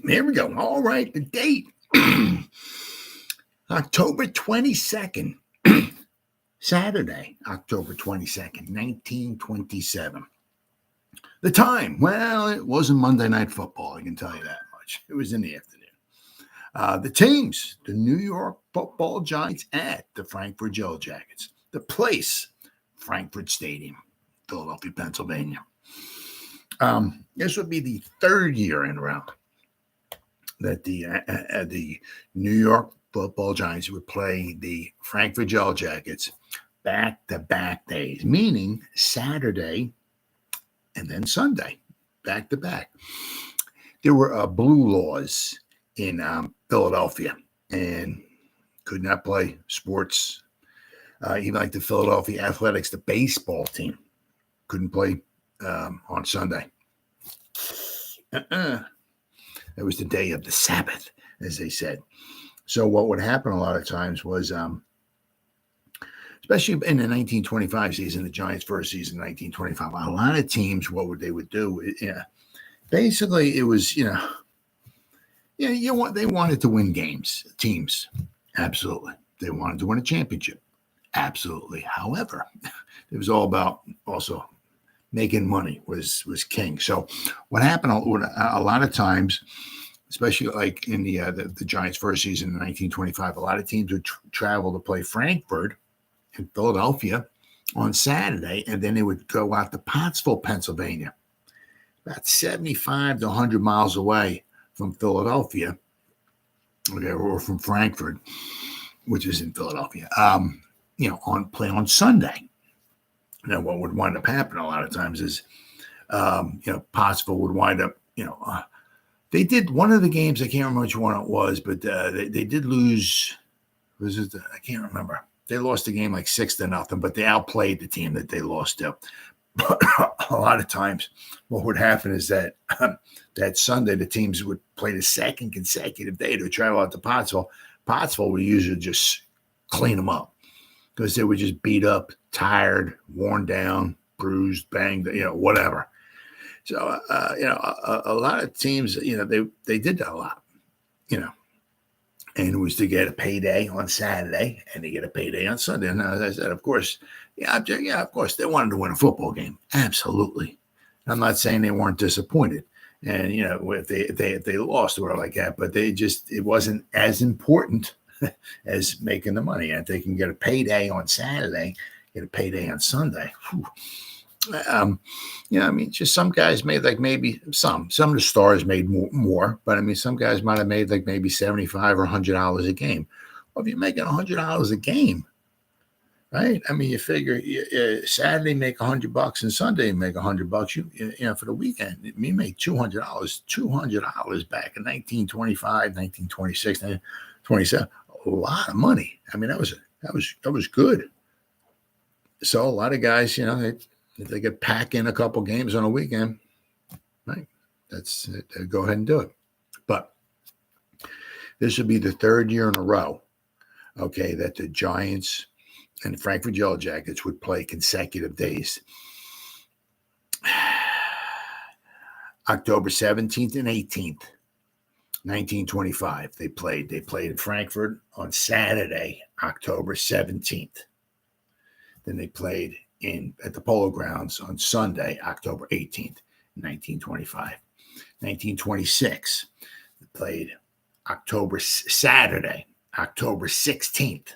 There we go. All right, the date. October 22nd. Saturday, October 22nd, 1927. The time, well, it wasn't Monday Night Football, I can tell you that much. It was in the afternoon. The teams, the New York Football Giants at the Frankford Yellow Jackets. The place, Frankford Stadium, Philadelphia, Pennsylvania. This would be the third year in a row that the New York Football Giants would play the Frankford Yellow Jackets back-to-back days, meaning Saturday and then Sunday, back-to-back. There were blue laws in Philadelphia and could not play sports. Even like the Philadelphia Athletics, the baseball team, couldn't play on Sunday. It was the day of the Sabbath, as they said. So what would happen a lot of times was, especially in the 1925 season, the Giants' first season, 1925, a lot of teams, they would do, basically it was, they wanted to win games, teams, absolutely. They wanted to win a championship, absolutely. However, it was all about also making money was king. So what happened a lot of times, especially like in the Giants' first season in 1925, a lot of teams would travel to play Frankford in Philadelphia on Saturday, and then they would go out to Pottsville, Pennsylvania, about 75 to 100 miles away from Philadelphia, or from Frankford, which is in Philadelphia, play on Sunday. Now, what would wind up happening a lot of times is, Pottsville would wind up, they did one of the games, I can't remember which one it was, but they did lose. I can't remember. They lost the game like 6-0, but they outplayed the team that they lost to. But a lot of times what would happen is that that Sunday, the teams would play the second consecutive day to travel out to Pottsville. Pottsville would usually just clean them up because they were just beat up, tired, worn down, bruised, banged, whatever. So, a lot of teams, they did that a lot, and it was to get a payday on Saturday and to get a payday on Sunday. And as I said, of course, of course, they wanted to win a football game. Absolutely. I'm not saying they weren't disappointed. And, if they lost or like that, but it wasn't as important as making the money. And if they can get a payday on Saturday, get a payday on Sunday. Just some guys made like maybe some of the stars made more, but some guys might have made like maybe $75 or $100 a game. Well, if you're making $100 a game, right? You figure Saturday make $100 and Sunday make $100. You for the weekend, you make $200 back in 1925, 1926, 1927. A lot of money. That was good. So a lot of guys, if they could pack in a couple games on a weekend, right? That's it. Go ahead and do it. But this would be the third year in a row, okay, that the Giants and the Frankford Yellow Jackets would play consecutive days. October 17th and 18th, 1925, they played in Frankfurt on Saturday, October 17th. Then they played at the Polo Grounds on Sunday, October 18th, 1925. 1926, they played Saturday, October 16th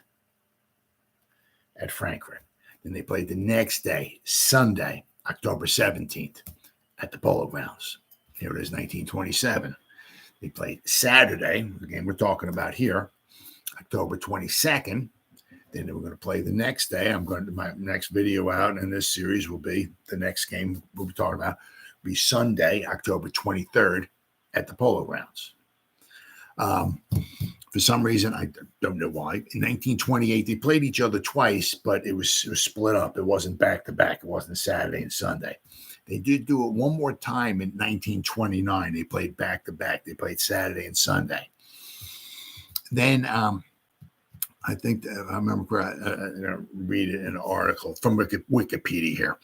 at Frankfurt. Then they played the next day, Sunday, October 17th at the Polo Grounds. Here it is, 1927. They played Saturday, the game we're talking about here, October 22nd. Then we're going to play the next day. My next video out in this series will be the next game we'll be talking about will be Sunday, October 23rd at the Polo Grounds. For some reason, I don't know why, in 1928, they played each other twice, but it was split up. It wasn't back-to-back. It wasn't Saturday and Sunday. They did do it one more time in 1929. They played back-to-back. They played Saturday and Sunday. Then I think I remember reading an article from Wikipedia here.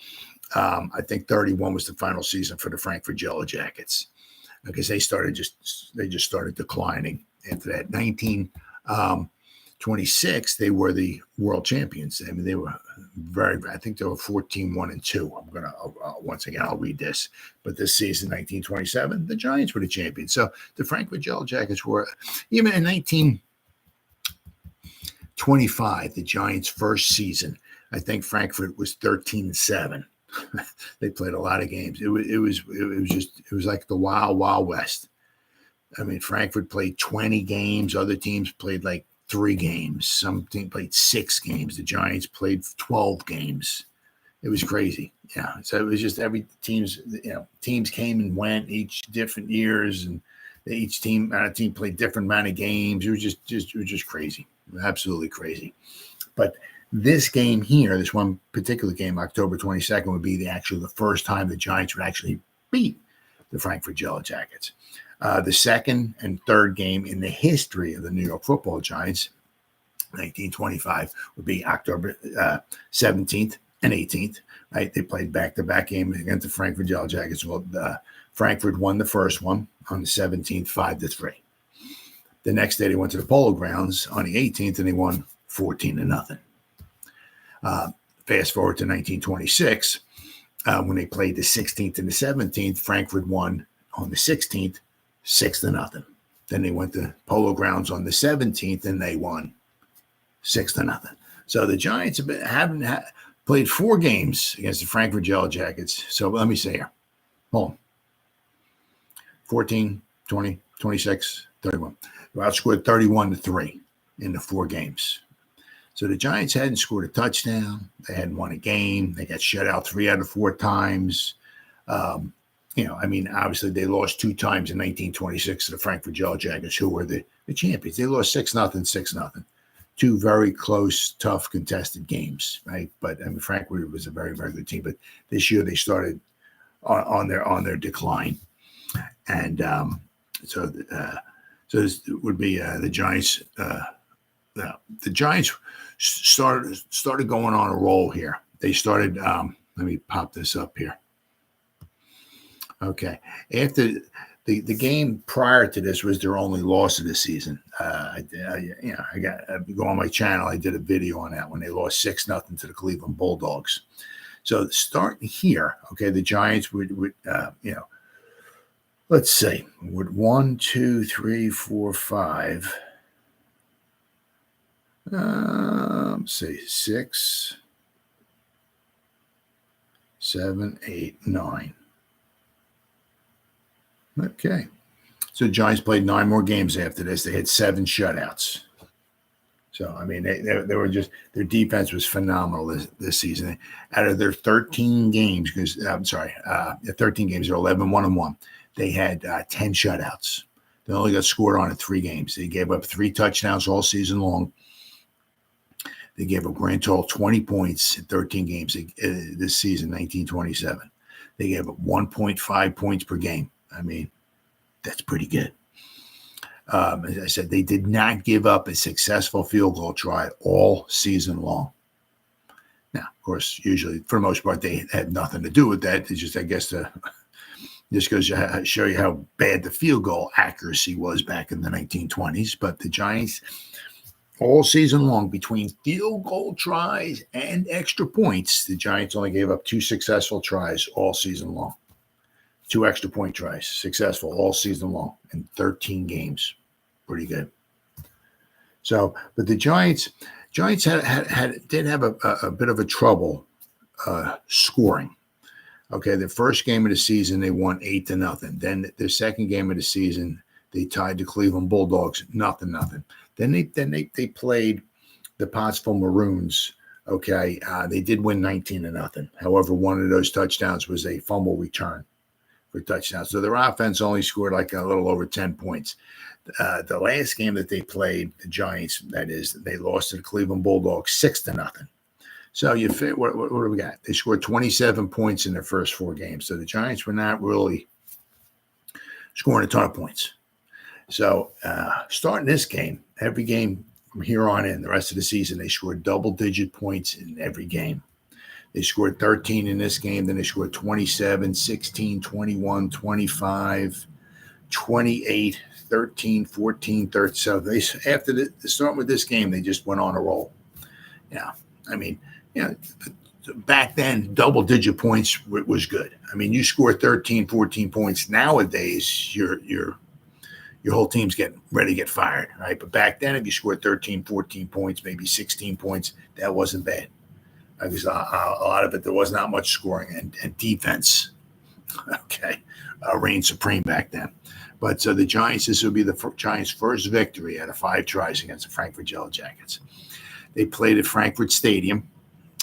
I think 31 was the final season for the Frankford Yellow Jackets. because they just started declining after that. 1926, they were the world champions. I mean, they were I think they were 14-1-2. Once again, I'll read this. But this season, 1927, the Giants were the champions. So the Frankford Yellow Jackets were, even in 1925, the Giants' first season, I think Frankfurt was 13-7. They played a lot of games. It was like the wild, wild west. I mean, Frankfurt played 20 games. Other teams played like 3 games. Some team played 6 games. The Giants played 12 games. It was crazy. Yeah. So it was just every teams came and went each different years, and each team played different amount of games. It was just crazy. Absolutely crazy. But this game here, this one particular game, October 22nd, would be the first time the Giants would actually beat the Frankfurt Yellow Jackets. The second and third game in the history of the New York Football Giants, 1925, would be October 17th and 18th. Right? They played back-to-back games against the Frankfurt Yellow Jackets. Well, Frankfurt won the first one on the 17th, 5-3. The next day, they went to the Polo Grounds on the 18th, and they won 14-0. Fast forward to 1926, when they played the 16th and the 17th, Frankfurt won on the 16th, 6-0. Then they went to Polo Grounds on the 17th, and they won 6-0. So the Giants haven't played 4 games against the Frankfurt Yellow Jackets. So let me say here, hold on. 14, 20, 26, 31. They outscored 31-3 in the 4 games. So the Giants hadn't scored a touchdown. They hadn't won a game. They got shut out 3 out of 4 times. Obviously they lost 2 times in 1926 to the Frankfurt Yellow Jackets, who were the champions. They lost 6-0, 6-0. 2 very close, tough, contested games, right? But Frankfurt was a very, very good team. But this year they started on their decline, and so this would be the Giants. The Giants started going on a roll here. They started. Let me pop this up here. Okay, after the game prior to this was their only loss of the season. I go on my channel. I did a video on that when they lost 6-0 to the Cleveland Bulldogs. So starting here, okay, the Giants would let's see, would 1, 2, 3, 4, 5. Say 6, 7, 8, 9. Okay. So the Giants played 9 more games after this. They had 7 shutouts. So, they were just, their defense was phenomenal this season. Out of their 13 games, 13 games, they're 11-1-1. They had 10 shutouts. They only got scored on in 3 games. They gave up 3 touchdowns all season long. They gave a grand total 20 points in 13 games this season, 1927. They gave up 1.5 points per game. That's pretty good. As I said, they did not give up a successful field goal try all season long. Now, of course, usually, for the most part, they had nothing to do with that. It's just, I guess, this goes to show you how bad the field goal accuracy was back in the 1920s. But the Giants, all season long, between field goal tries and extra points, the Giants only gave up 2 successful tries all season long. 2 extra point tries, successful all season long in 13 games. Pretty good. So, but the Giants did have a bit of a trouble scoring. Okay, the first game of the season they won 8-0. Then the second game of the season they tied the Cleveland Bulldogs 0-0. Then they played the Pottsville Maroons. Okay, they did win 19-0. However, one of those touchdowns was a fumble return for touchdowns. So their offense only scored like a little over 10 points. The last game that they played, the Giants, that is, they lost to the Cleveland Bulldogs 6-0. So what do we got? They scored 27 points in their first 4 games. So the Giants were not really scoring a ton of points. So starting this game, every game from here on in, the rest of the season, they scored double-digit points in every game. They scored 13 in this game. Then they scored 27, 16, 21, 25, 28, 13, 14, 13. So they after starting with this game, they just went on a roll. Yeah, I mean, back then, double-digit points was good. I mean, you score 13, 14 points. Nowadays, your whole team's getting ready to get fired, right? But back then, if you scored 13, 14 points, maybe 16 points, that wasn't bad. Because a lot of it, there was not much scoring and defense, reigned supreme back then. But so the Giants, this would be the Giants' first victory out of 5 tries against the Frankford Yellow Jackets. They played at Frankford Stadium.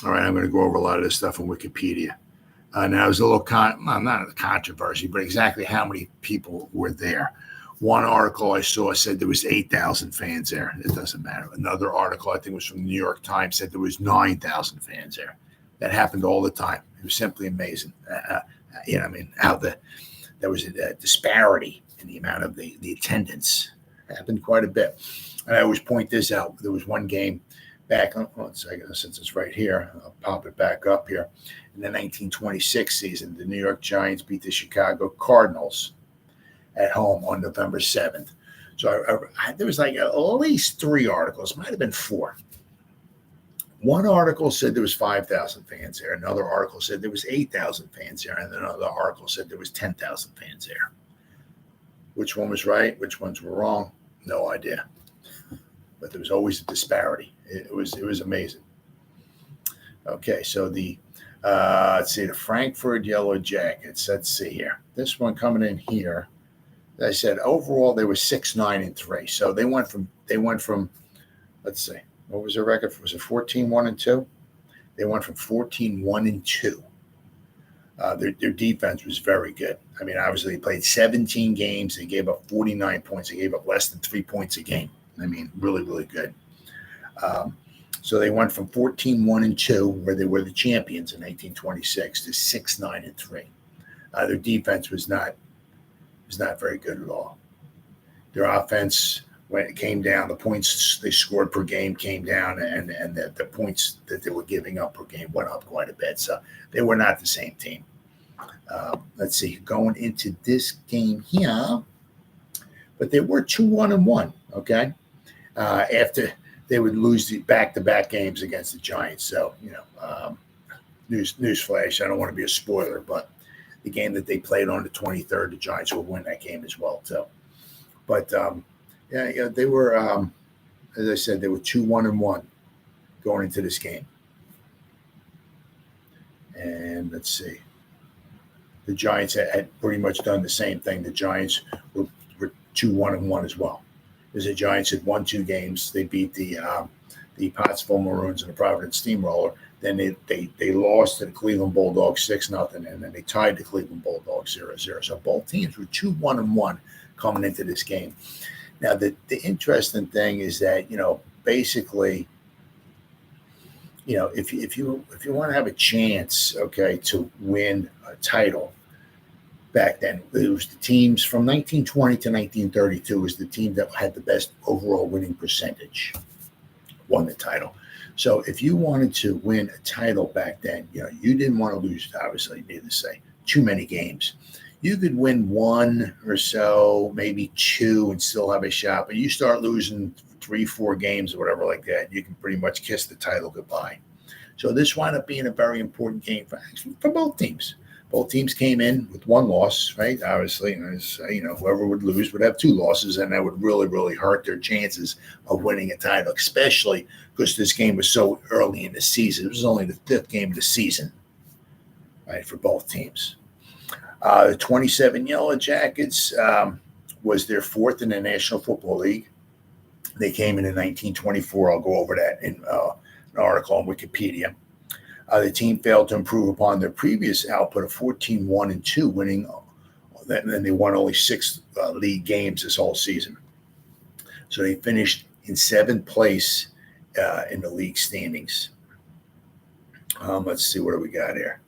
All right, I'm going to go over a lot of this stuff on Wikipedia. Now, there's a little, not a controversy, but exactly how many people were there. One article I saw said there was 8,000 fans there. It doesn't matter. Another article, I think was from the New York Times, said there was 9,000 fans there. That happened all the time. It was simply amazing. How there was a disparity in the amount of the attendance. It happened quite a bit. And I always point this out. There was one game back, one second, since it's right here, I'll pop it back up here. In the 1926 season, the New York Giants beat the Chicago Cardinals at home on November 7th. So there was like at least 3 articles, might have been 4. One article said there was 5,000 fans there. Another article said there was 8,000 fans there. And another article said there was 10,000 fans there. Which one was right? Which ones were wrong? No idea. But there was always a disparity. It was amazing. Okay, so let's see, the Frankford Yellow Jackets. Let's see here. This one coming in here. I said overall they were 6-9-3. So they went from let's see, what was their record? Was it 14-1-2? They went from 14-1-2. Their defense was very good. I mean, obviously they played 17 games. They gave up 49 points. They gave up less than 3 points a game. I mean, really, really good. So they went from 14-1-2, where they were the champions in 1926, to 6-9-3. Their defense was not very good at all. Their offense, when it came down, the points they scored per game came down, and the points that they were giving up per game went up quite a bit. So they were not the same team. Let's see, going into this game here, but they were 2-1-1. Okay, after they would lose the back-to-back games against the Giants. So newsflash, I don't want to be a spoiler, but the game that they played on the 23rd, the Giants will win that game as well too. But they were, as I said, they were 2-1-1 going into this game. And let's see, the Giants had pretty much done the same thing. The Giants were 2-1-1 as well. Because the Giants had won 2 games. They beat the Pottsville Maroons and the Providence Steamroller. Then they lost to the Cleveland Bulldogs 6-0, and then they tied the Cleveland Bulldogs 0-0. So both teams were 2-1-1 coming into this game. Now the interesting thing is that basically, if you want to have a chance, to win a title. Back then, it was the teams from 1920 to 1932 was the team that had the best overall winning percentage won the title. So if you wanted to win a title back then, you didn't want to lose, obviously, needless to say, too many games. You could win 1 or so, maybe 2, and still have a shot. But you start losing 3-4 games or whatever like that, you can pretty much kiss the title goodbye. So this wound up being a very important game for both teams. Both teams came in with 1 loss, right? Obviously, whoever would lose would have 2 losses, and that would really, really hurt their chances of winning a title, especially because this game was so early in the season. It was only the 5th game of the season, right, for both teams. The 27 Yellow Jackets was their 4th in the National Football League. They came in 1924. I'll go over that in an article on Wikipedia. The team failed to improve upon their previous output of 14-1-2, winning. Then they won only 6 league games this whole season. So they finished in 7th place in the league standings. Let's see, what do we got here?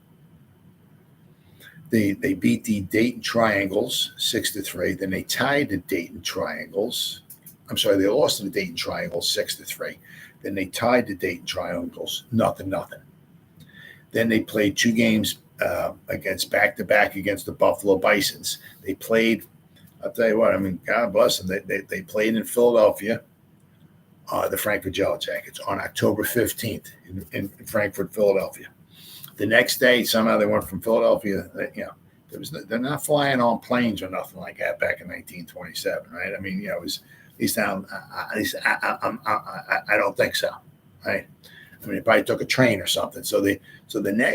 They beat the Dayton Triangles 6-3. Then they tied the Dayton Triangles. I'm sorry, they lost to the Dayton Triangles 6-3. Then they tied the Dayton Triangles 0-0. Then they played 2 games against back-to-back against the Buffalo Bisons. They played I'll tell you what. I mean, God bless them. They played in Philadelphia, the Frankford Yellow Jackets, on October 15th in Frankfurt, Philadelphia. The next day, somehow they went from Philadelphia. They're not flying on planes or nothing like that back in 1927, right? I mean, it was at least I don't think so, right? I mean, they probably took a train or something. So the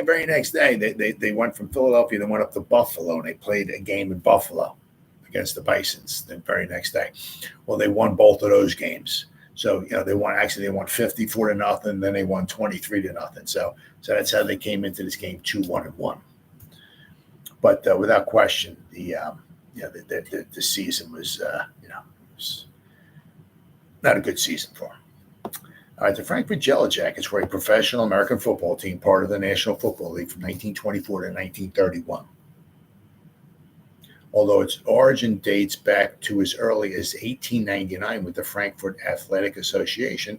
very next day, they went from Philadelphia. They went up to Buffalo, and they played a game in Buffalo against the Bisons the very next day. Well, they won both of those games. So, they won 54-0, then they won 23-0. So that's how they came into this game 2-1-1. But without question, the season was was not a good season for them. All right, the Frankfurt Yellow Jackets were a professional American football team, part of the National Football League from 1924 to 1931. Although its origin dates back to as early as 1899 with the Frankfurt Athletic Association,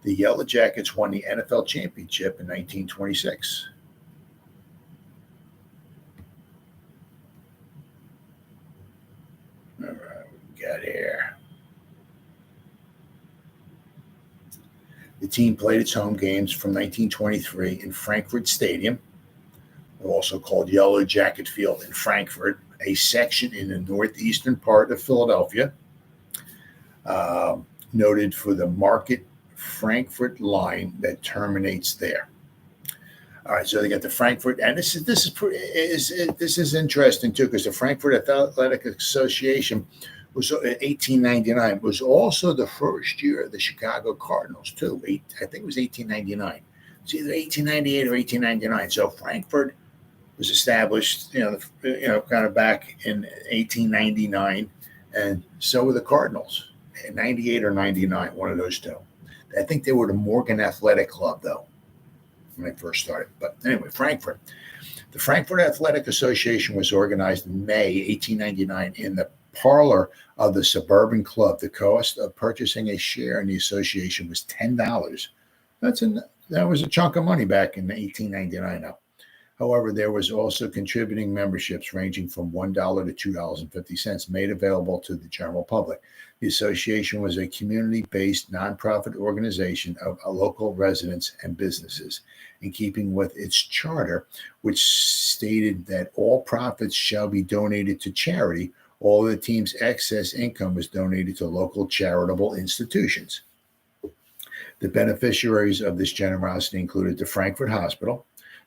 the Yellow Jackets won the NFL championship in 1926. All right, we got here. The team played its home games from 1923 in Frankfurt Stadium, also called Yellow Jacket Field in Frankfurt, a section in the northeastern part of Philadelphia, noted for the Market Frankfurt line that terminates there. All right, so they got the Frankfurt, and this is interesting too, because the Frankfurt Athletic Association was 1899 was also the first year of the Chicago Cardinals too. I think it was 1899. It's either 1898 or 1899. So Frankfurt was established, kind of back in 1899, and so were the Cardinals, 98 or 99, one of those two. I think they were the Morgan Athletic Club, though, when I first started. But anyway, Frankfurt. The Frankfurt Athletic Association was organized in May 1899 in the parlor of the Suburban Club. The cost of purchasing a share in the association was $10. That was a chunk of money back in 1899 now. However, there was also contributing memberships ranging from $1 to $2.50 made available to the general public. The association was a community-based nonprofit organization of local residents and businesses, in keeping with its charter, which stated that all profits shall be donated to charity. All of the team's excess income was donated to local charitable institutions. The beneficiaries of this generosity included the Frankfurt Hospital,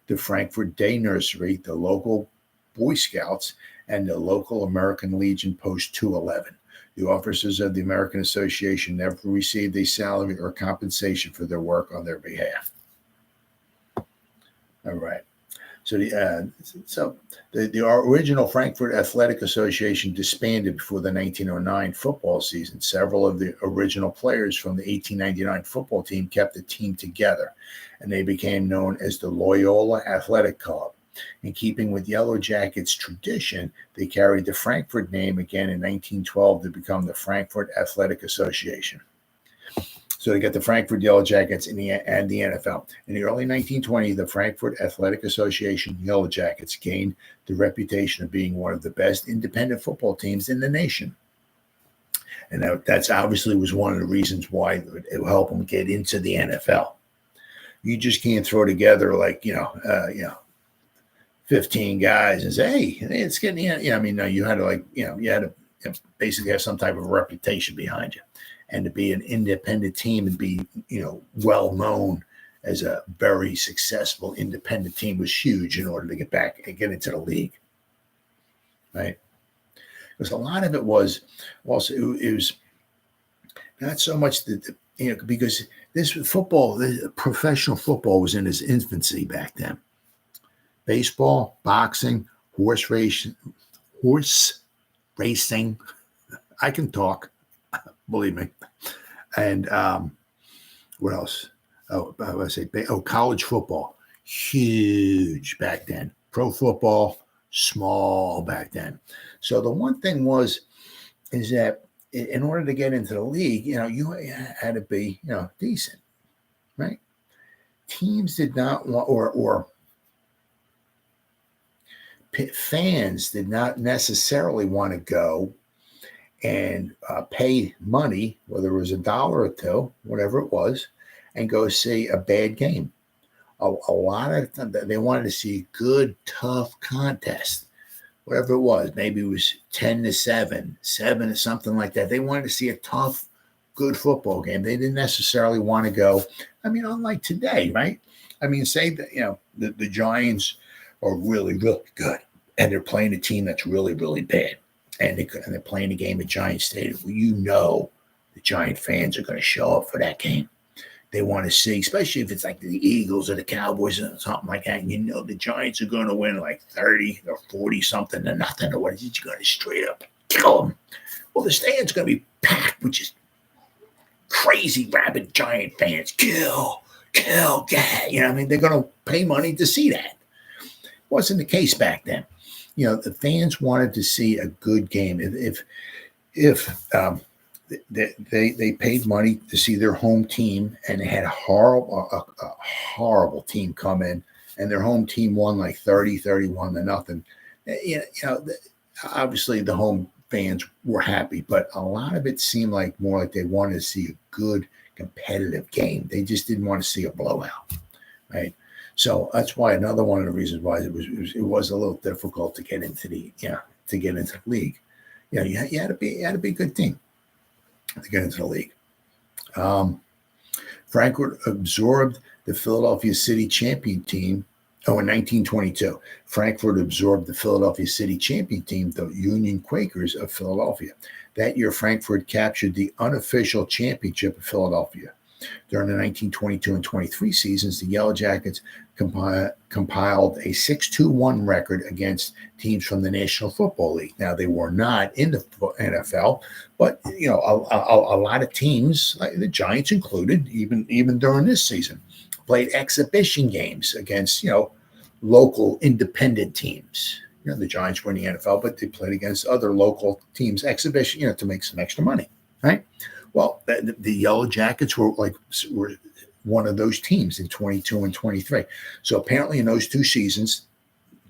the Frankfurt Day Nursery, the local Boy Scouts, and the local American Legion Post 211. The officers of the American Association never received a salary or compensation for their work on their behalf. All right. So the original Frankfurt Athletic Association disbanded before the 1909 football season. Several of the original players from the 1899 football team kept the team together, and they became known as the Loyola Athletic Club. In keeping with Yellow Jackets tradition, they carried the Frankfurt name again in 1912 to become the Frankfurt Athletic Association. So they got the Frankfurt Yellow Jackets and the NFL. In the early 1920s, the Frankfurt Athletic Association Yellow Jackets gained the reputation of being one of the best independent football teams in the nation. And that's obviously was one of the reasons why it would help them get into the NFL. You just can't throw together 15 guys and say, hey, it's getting in. I mean, no, you had to basically have some type of reputation behind you. And to be an independent team and be, well known as a very successful independent team was huge in order to get back and get into the league, right? Because a lot of it was also it was not so much because this professional football was in its infancy back then. Baseball, boxing, horse racing. I can talk. Believe me. And what else? College football, huge back then. Pro football, small back then. So the one thing is that in order to get into the league, you had to be, decent, right? Teams did not want, or fans did not necessarily want to go and pay money, whether it was $1 or $2, whatever it was, and go see a bad game. A lot of times they wanted to see a good, tough contest, whatever it was. Maybe it was 10-7, 7 or something like that. They wanted to see a tough, good football game. They didn't necessarily want to go. I mean, unlike today, right? I mean, say that the Giants are really, really good, and they're playing a team that's really, really bad, and they're playing a game at Giant Stadium. Well, the Giant fans are going to show up for that game. They want to see, especially if it's like the Eagles or the Cowboys or something like that. And the Giants are going to win like 30 or 40 something to nothing, or what is it? You're going to straight up kill them. Well, the stadium's going to be packed with just crazy, rabid Giant fans. Kill, get. I mean, they're going to pay money to see that. Wasn't the case back then. The fans wanted to see a good game. If they paid money to see their home team, and they had a horrible team come in, and their home team won like 30-31 to nothing. Obviously the home fans were happy, but a lot of it seemed like more like they wanted to see a good competitive game. They just didn't want to see a blowout, right? So that's why another one of the reasons why it was a little difficult to get into the league. You had to be a good team to get into the league. Frankford absorbed the Philadelphia City champion team. In 1922, Frankford absorbed the Philadelphia City champion team, the Union Quakers of Philadelphia. That year, Frankford captured the unofficial championship of Philadelphia. During the 1922 and 23 seasons, the Yellow Jackets compiled a 6-2-1 record against teams from the National Football League. Now, they were not in the NFL, but a lot of teams, like the Giants included, even during this season, played exhibition games against local independent teams. The Giants were in the NFL, but they played against other local teams, exhibition, to make some extra money, right? Well, the Yellow Jackets were one of those teams in 22 and 23. So apparently in those two seasons,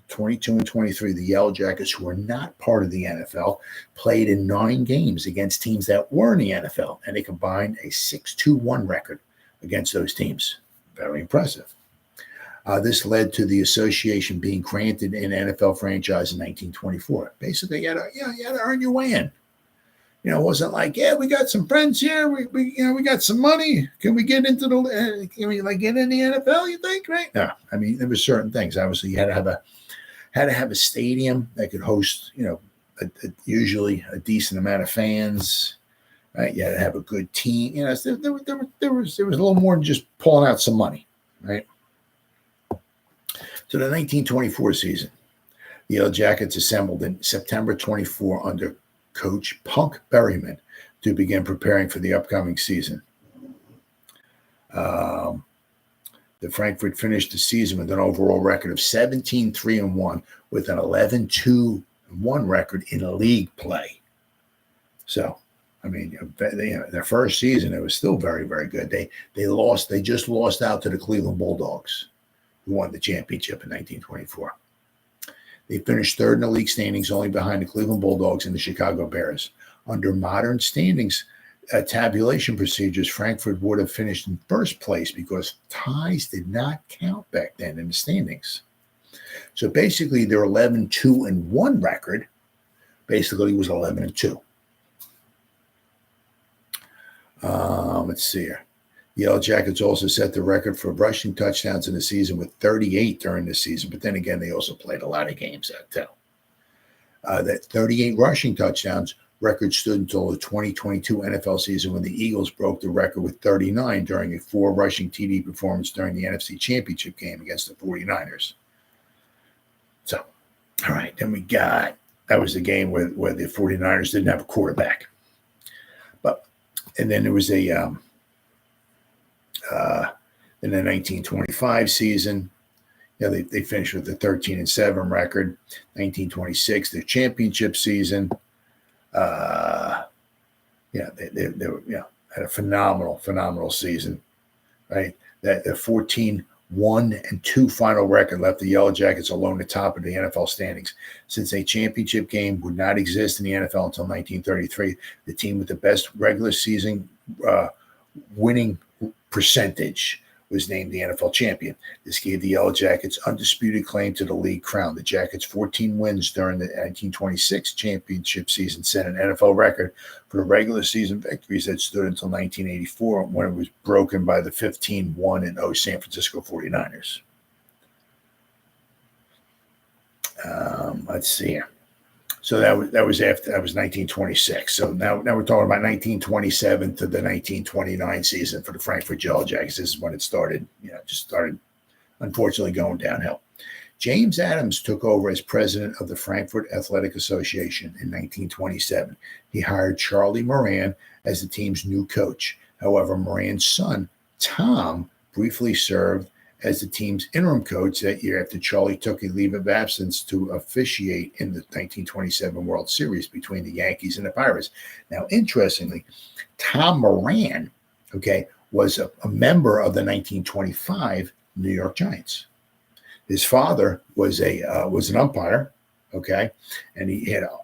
22 and 23, the Yellow Jackets, who were not part of the NFL, played in 9 games against teams that were in the NFL, and they combined a 6-2-1 record against those teams. Very impressive. This led to the association being granted an NFL franchise in 1924. Basically, you had to earn your way in. It wasn't like, we got some friends here. We got some money. Can we get into get in the NFL? You think, right? No, I mean, there were certain things. Obviously, you had to have a stadium that could host, usually a decent amount of fans. Right? You had to have a good team. There was a little more than just pulling out some money, right? So the 1924 season, the Yellow Jackets assembled in September 24 under Coach Punk Berryman to begin preparing for the upcoming season. The Frankfurt finished the season with an overall record of 17-3-1 with an 11-2-1 record in league play. So, I mean, their first season, it was still very, very good. They just lost out to the Cleveland Bulldogs, who won the championship in 1924. They finished third in the league standings, only behind the Cleveland Bulldogs and the Chicago Bears. Under modern standings tabulation procedures, Frankfurt would have finished in first place because ties did not count back then in the standings. So basically, their 11-2-1 record basically was 11-2. Let's see here. The Yellow Jackets also set the record for rushing touchdowns in the season with 38 during the season. But then again, they also played a lot of games out there. That 38 rushing touchdowns record stood until the 2022 NFL season when the Eagles broke the record with 39 during a 4 rushing TD performance during the NFC Championship game against the 49ers. So, all right, then that was the game where the 49ers didn't have a quarterback. And then there was in the 1925 season, they finished with a 13-7 record. 1926, their championship season. They had a phenomenal season, right? That the 14 1-2 final record left the Yellow Jackets alone atop of the NFL standings. Since a championship game would not exist in the NFL until 1933, the team with the best regular season winning percentage was named the NFL champion. This gave the Yellow Jackets undisputed claim to the league crown. The Jackets' 14 wins during the 1926 championship season set an NFL record for the regular season victories that stood until 1984, when it was broken by the 15-1-0 San Francisco 49ers. Let's see here. So that was 1926. So now we're talking about 1927 to the 1929 season for the Frankford Yellow Jackets. This is when it started. Just started, unfortunately, going downhill. James Adams took over as president of the Frankfurt Athletic Association in 1927. He hired Charlie Moran as the team's new coach. However, Moran's son, Tom, briefly served as the team's interim coach that year after Charlie took a leave of absence to officiate in the 1927 World Series between the Yankees and the Pirates. Now, interestingly, Tom Moran, was a member of the 1925 New York Giants. His father was an umpire, and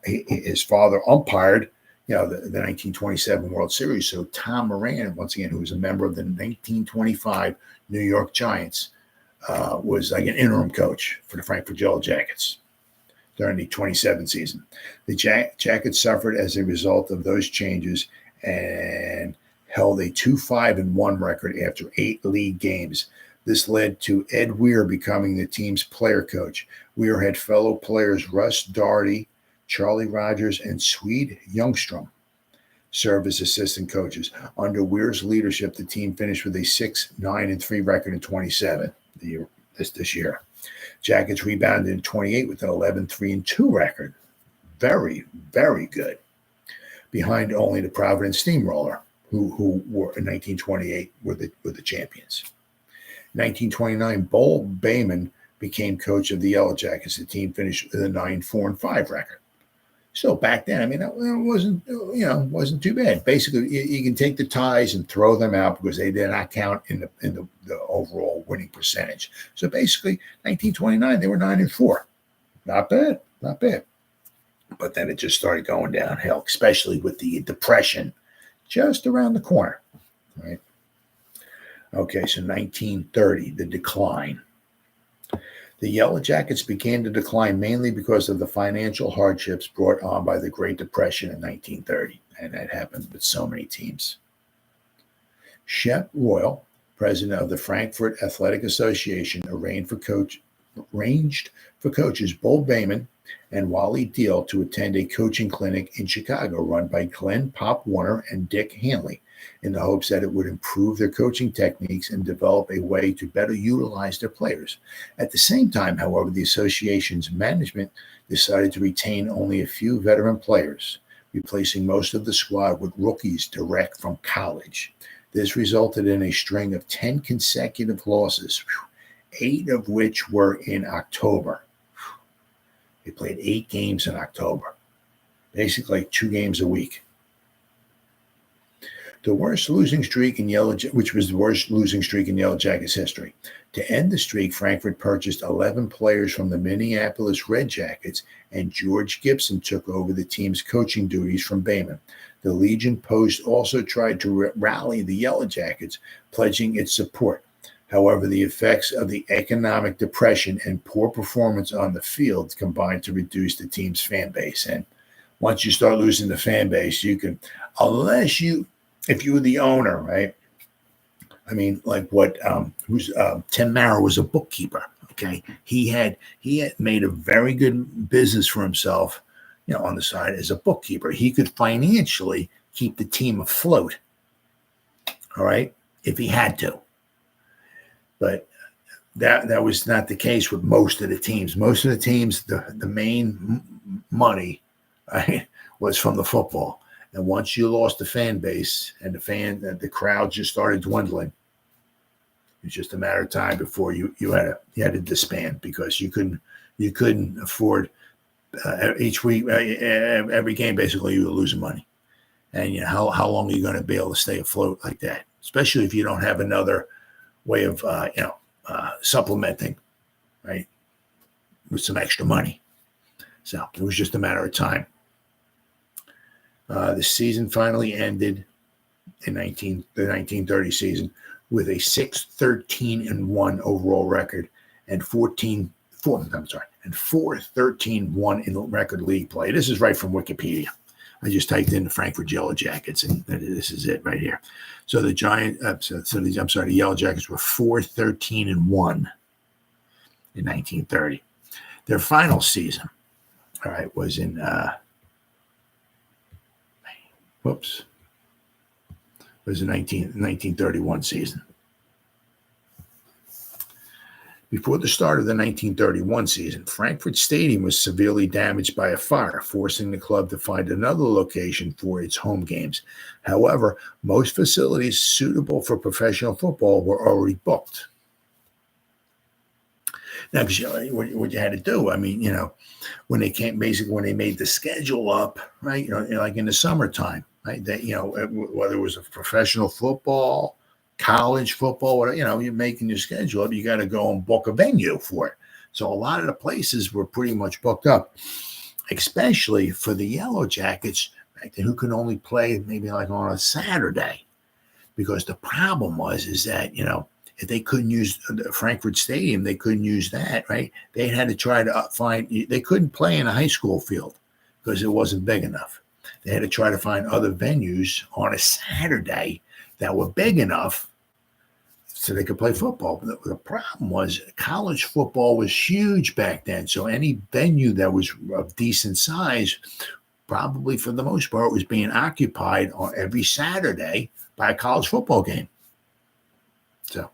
his father umpired, the 1927 World Series. So Tom Moran, once again, who was a member of the 1925 New York Giants, was like an interim coach for the Frankfurt Yellow Jackets during the 27 season. The Jackets suffered as a result of those changes and held a 2-5-1 record after 8 league games. This led to Ed Weir becoming the team's player coach. Weir had fellow players Russ Daugherty, Charlie Rogers, and Swede Youngstrom serve as assistant coaches. Under Weir's leadership, the team finished with a 6-9-3 record in 27 this year. Jackets rebounded in 28 with an 11-3-2 record. Very, very good. Behind only the Providence Steamroller, who were in 1928 were the champions. In 1929, Bull Bayman became coach of the Yellow Jackets. The team finished with a 9-4-5 record. So back then, it wasn't too bad. Basically, you can take the ties and throw them out because they did not count in the overall winning percentage. So basically, 1929, they were 9-4. Not bad. But then it just started going downhill, especially with the Depression just around the corner, right? Okay, so 1930, the decline. The Yellow Jackets began to decline mainly because of the financial hardships brought on by the Great Depression in 1930, and that happened with so many teams. Shep Royal, president of the Frankfurt Athletic Association, arranged for coaches Bull Bayman and Wally Deal to attend a coaching clinic in Chicago run by Glenn Pop Warner and Dick Hanley, in the hopes that it would improve their coaching techniques and develop a way to better utilize their players. At the same time, however, the association's management decided to retain only a few veteran players, replacing most of the squad with rookies direct from college. This resulted in a string of 10 consecutive losses, 8 of which were in October. They played 8 games in October, basically 2 games a week. The worst losing streak in which was the worst losing streak in Yellow Jackets history. To end the streak, Frankfurt purchased 11 players from the Minneapolis Red Jackets, and George Gibson took over the team's coaching duties from Bayman. The Legion Post also tried to rally the Yellow Jackets, pledging its support. However, the effects of the economic depression and poor performance on the field combined to reduce the team's fan base. And once you start losing the fan base, you can, if you were the owner, right? Tim Mara was a bookkeeper. Okay, he had made a very good business for himself, on the side as a bookkeeper. He could financially keep the team afloat. All right, if he had to. But that was not the case with most of the teams. Most of the teams, the main money, right, was from the football. And once you lost the fan base and the crowd just started dwindling, it was just a matter of time before you had to disband, because you couldn't afford each week, every game basically you were losing money. And how long are you going to be able to stay afloat like that? Especially if you don't have another way of supplementing, right, with some extra money. So it was just a matter of time. The season finally ended in the 1930 season with a 6-13-1 overall record and 4-13-1 in record league play. This is right from Wikipedia. I just typed in the Frankford Yellow Jackets, and this is it right here. So the the Yellow Jackets were 4-13-1 in 1930. Their final season, all right, was in was the 1931 season. Before the start of the 1931 season, Frankford Stadium was severely damaged by a fire, forcing the club to find another location for its home games. However, most facilities suitable for professional football were already booked. Now, because what you had to do, I mean, when they made the schedule up, right, like in the summertime, right, that, whether it was a professional football, college football, whatever, you're making your schedule up, you got to go and book a venue for it. So a lot of the places were pretty much booked up, especially for the Yellow Jackets, right, who could only play maybe like on a Saturday, because the problem is that, if they couldn't use the Frankfurt Stadium, they couldn't use that, right? They had to try to they couldn't play in a high school field because it wasn't big enough. They had to try to find other venues on a Saturday that were big enough so they could play football. But the problem was college football was huge back then. So any venue that was of decent size, probably for the most part, was being occupied on every Saturday by a college football game. So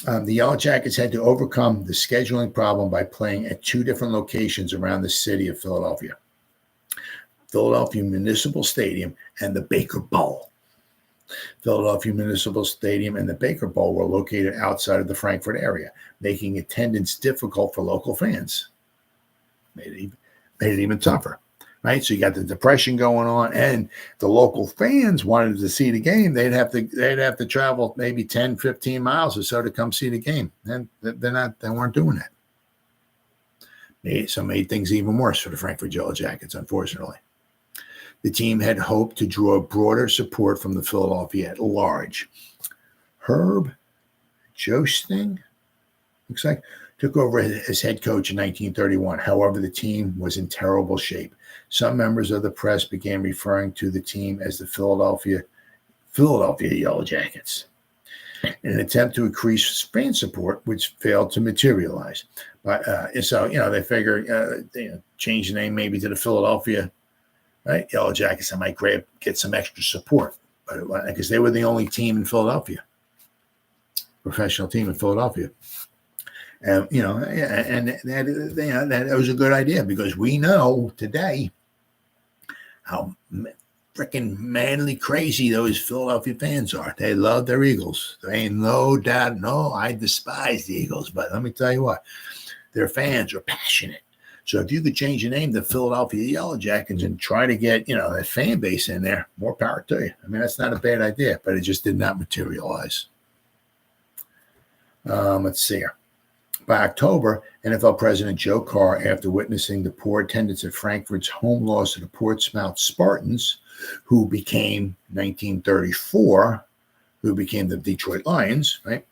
the Yellow Jackets had to overcome the scheduling problem by playing at two different locations around the city of Philadelphia: Philadelphia Municipal Stadium and the Baker Bowl. Philadelphia Municipal Stadium and the Baker Bowl were located outside of the Frankfurt area, making attendance difficult for local fans. Made it even tougher, right? So you got the depression going on, and the local fans wanted to see the game. They'd have to travel maybe 10, 15 miles or so to come see the game, and they weren't doing that. Made things even worse for the Frankfurt Yellow Jackets, unfortunately. The team had hoped to draw broader support from the Philadelphia at large. Herb Josting, looks like, took over as head coach in 1931. However, the team was in terrible shape. Some members of the press began referring to the team as the Philadelphia Yellow Jackets, in an attempt to increase fan support, which failed to materialize. But so they figure change the name maybe to the Philadelphia, right, Yellow Jackets. I might get some extra support, but because they were the only team in Philadelphia, professional team in Philadelphia. And that was a good idea, because we know today how freaking madly crazy those Philadelphia fans are. They love their Eagles. There ain't no doubt. No, I despise the Eagles, but let me tell you what, their fans are passionate. So if you could change the name to Philadelphia Yellow Jackets and try to get that fan base in there, more power to you. I mean, that's not a bad idea, but it just did not materialize. Let's see here. By October, NFL President Joe Carr, after witnessing the poor attendance at Frankfurt's home loss to the Portsmouth Spartans, who became 1934, who became the Detroit Lions, right,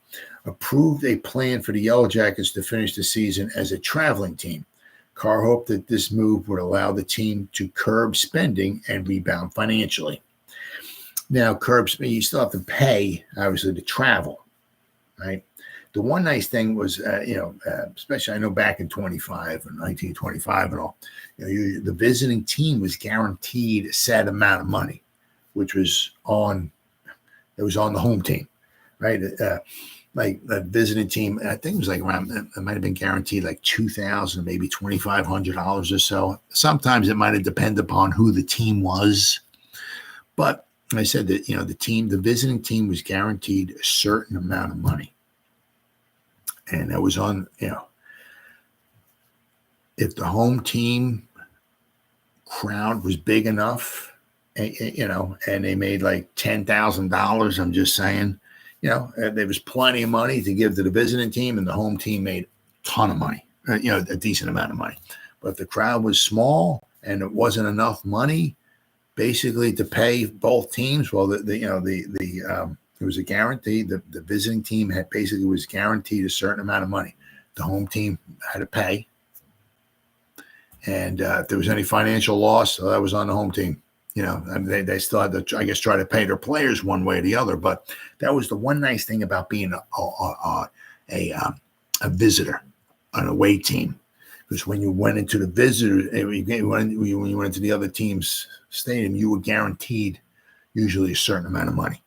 approved a plan for the Yellow Jackets to finish the season as a traveling team. Carr hoped that this move would allow the team to curb spending and rebound financially. Now, you still have to pay, obviously, to travel, right? The one nice thing was, especially I know back in 1925 and all, the visiting team was guaranteed a set amount of money, which was on the home team, right? Like the visiting team, I think it was like around, it might have been guaranteed like $2,000, maybe $2,500 or so. Sometimes it might have depended upon who the team was, but I said that the visiting team was guaranteed a certain amount of money. And that was on, if the home team crowd was big enough, and they made like $10,000, I'm just saying, there was plenty of money to give to the visiting team, and the home team made a ton of money, a decent amount of money. But if the crowd was small and it wasn't enough money, basically to pay both teams, well, it was a guarantee. The visiting team was guaranteed a certain amount of money. The home team had to pay, and if there was any financial loss, that was on the home team. They still had to, I guess, try to pay their players one way or the other. But that was the one nice thing about being a visitor, an away team, because when you went into the visitor, when you went into the other team's stadium, you were guaranteed usually a certain amount of money.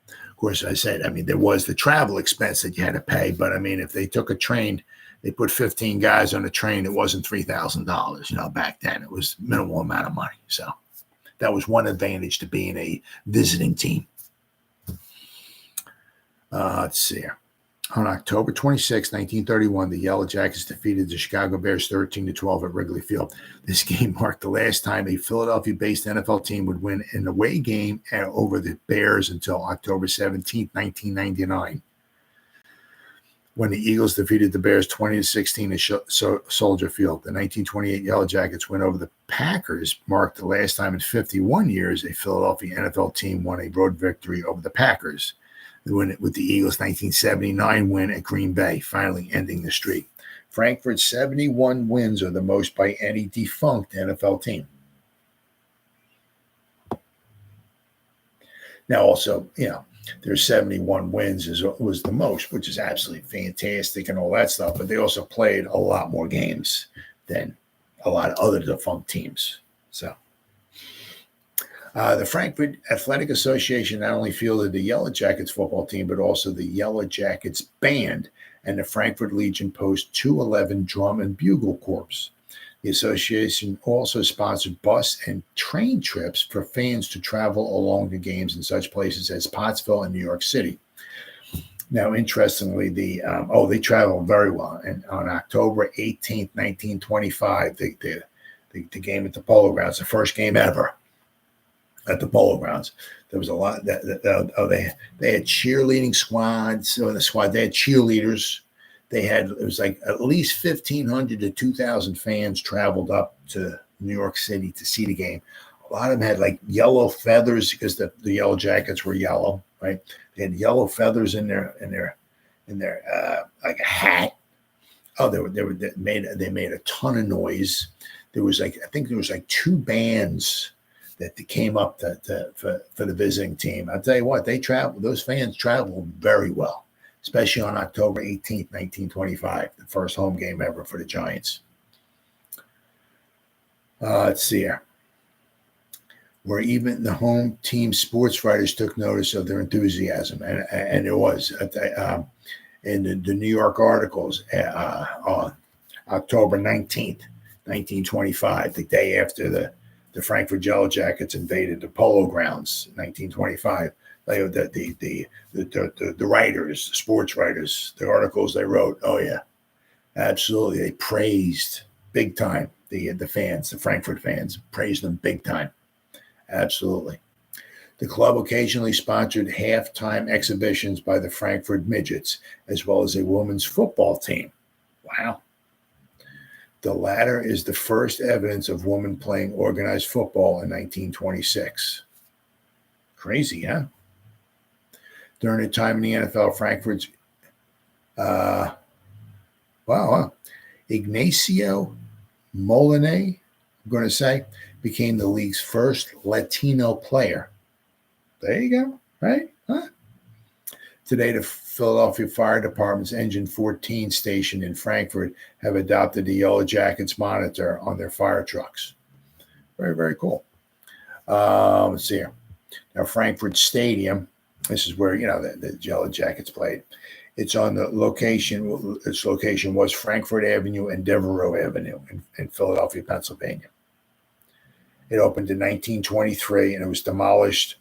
Of course, I said, there was the travel expense that you had to pay, but if they took a train, they put 15 guys on a train, it wasn't $3,000. Back then it was minimal amount of money. So that was one advantage to being a visiting team. Let's see here. On October 26, 1931, the Yellow Jackets defeated the Chicago Bears 13-12 at Wrigley Field. This game marked the last time a Philadelphia-based NFL team would win an away game over the Bears until October 17, 1999, when the Eagles defeated the Bears 20-16 at Soldier Field. The 1928 Yellow Jackets win over the Packers marked the last time in 51 years a Philadelphia NFL team won a road victory over the Packers. With the Eagles' 1979 win at Green Bay, finally ending the streak. Frankford's 71 wins are the most by any defunct NFL team. Now, also, their 71 wins was the most, which is absolutely fantastic and all that stuff. But they also played a lot more games than a lot of other defunct teams. So. The Frankford Athletic Association not only fielded the Yellow Jackets football team, but also the Yellow Jackets band and the Frankford Legion Post 211 Drum and Bugle Corps. The association also sponsored bus and train trips for fans to travel along the games in such places as Pottsville and New York City. Now, interestingly, they traveled very well. And on October 18th, 1925, the game at the Polo Grounds, the first game ever at the Polo Grounds, there was a lot they had cheerleading squads. So in the squad, they had cheerleaders. It was like at least 1,500 to 2,000 fans traveled up to New York City to see the game. A lot of them had like yellow feathers because the Yellow Jackets were yellow, right? They had yellow feathers in their like a hat. Oh, they made a ton of noise. I think there was like two bands that came up for the visiting team. I'll tell you what, those fans traveled very well, especially on October 18th, 1925, the first home game ever for the Giants. Let's see here. Where even the home team sports writers took notice of their enthusiasm, and it was in the New York articles on October 19th, 1925, the day after the Frankford Yellow Jackets invaded the Polo Grounds in 1925. The writers, the sports writers, the articles they wrote, oh yeah, absolutely, they praised big time the fans, the Frankfurt fans, praised them big time, absolutely. The club occasionally sponsored halftime exhibitions by the Frankfurt Midgets, as well as a women's football team. Wow. The latter is the first evidence of women playing organized football in 1926. Crazy, huh? During the time in the NFL, Frankfurt's Ignacio Molinay, I'm going to say, became the league's first Latino player. There you go, right? Huh? Today, the Philadelphia Fire Department's Engine 14 station in Frankfurt have adopted the Yellow Jackets monitor on their fire trucks. Very, very cool. Let's see here. Now, Frankfurt Stadium, this is where, the Yellow Jackets played. It's on the location. Its location was Frankfurt Avenue and Devereaux Avenue in Philadelphia, Pennsylvania. It opened in 1923, and it was demolished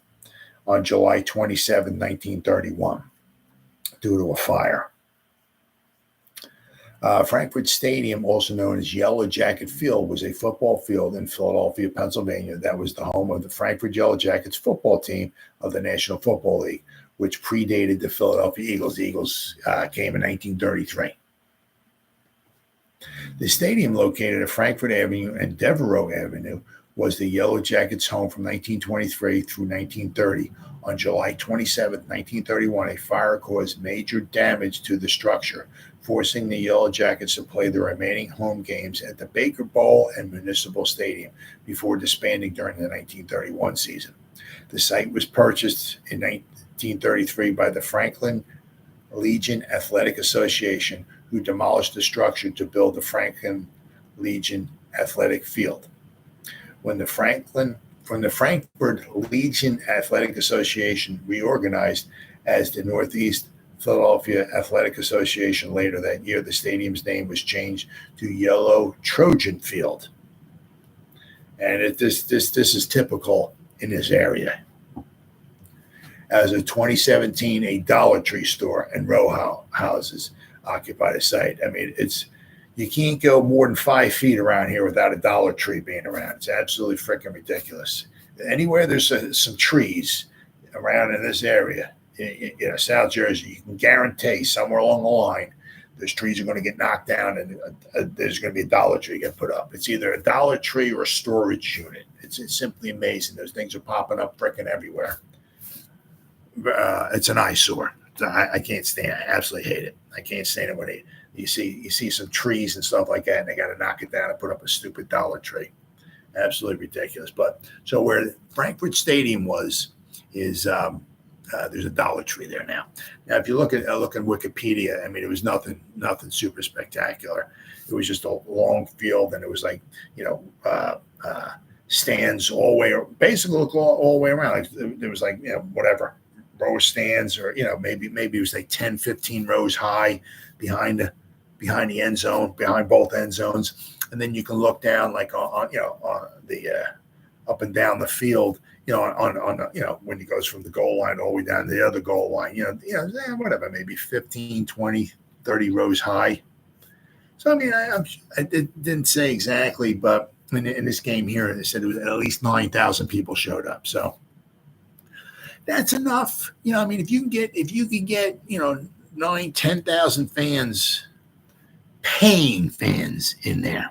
on July 27, 1931. Due to a fire. Frankfurt Stadium, also known as Yellow Jacket Field, was a football field in Philadelphia, Pennsylvania. That was the home of the Frankfurt Yellow Jackets football team of the National Football League. which predated the Philadelphia Eagles. The Eagles came in 1933. The stadium, located at Frankford Avenue and Devereaux Avenue, was the Yellow Jackets' home from 1923 through 1930. On July 27, 1931, a fire caused major damage to the structure, forcing the Yellow Jackets to play the remaining home games at the Baker Bowl and Municipal Stadium before disbanding during the 1931 season. The site was purchased in 1933 by the Franklin Legion Athletic Association, who demolished the structure to build the Franklin Legion Athletic Field. When the Frankfurt Legion Athletic Association reorganized as the Northeast Philadelphia Athletic Association later that year, the stadium's name was changed to Yellow Trojan Field. And this is typical in this area. As of 2017, a Dollar Tree store and row houses occupy the site. I mean, you can't go more than 5 feet around here without a Dollar Tree being around. It's absolutely freaking ridiculous. Anywhere there's some trees around in this area, South Jersey, you can guarantee somewhere along the line, those trees are going to get knocked down and there's going to be a Dollar Tree get put up. It's either a Dollar Tree or a storage unit. It's simply amazing. Those things are popping up freaking everywhere. It's an eyesore. I can't stand it. I absolutely hate it. I can't stand it when you see some trees and stuff like that, and they got to knock it down and put up a stupid Dollar Tree. Absolutely ridiculous. But so where Frankfurt Stadium is there's a Dollar Tree there now. Now, if you look at Wikipedia, I mean, it was nothing super spectacular. It was just a long field, and it was like stands all the way, basically all the way around. Like there was like whatever row stands, or maybe it was like 10, 15 rows high behind the end zone, behind both end zones, and then you can look down like on the up and down the field, on when it goes from the goal line all the way down to the other goal line, whatever, maybe 15, 20, 30 rows high. So I mean, I didn't say exactly, but in this game here, they said it was at least 9,000 people showed up. So that's enough. I mean, if you can get 9,000, 10,000 fans, paying fans in there,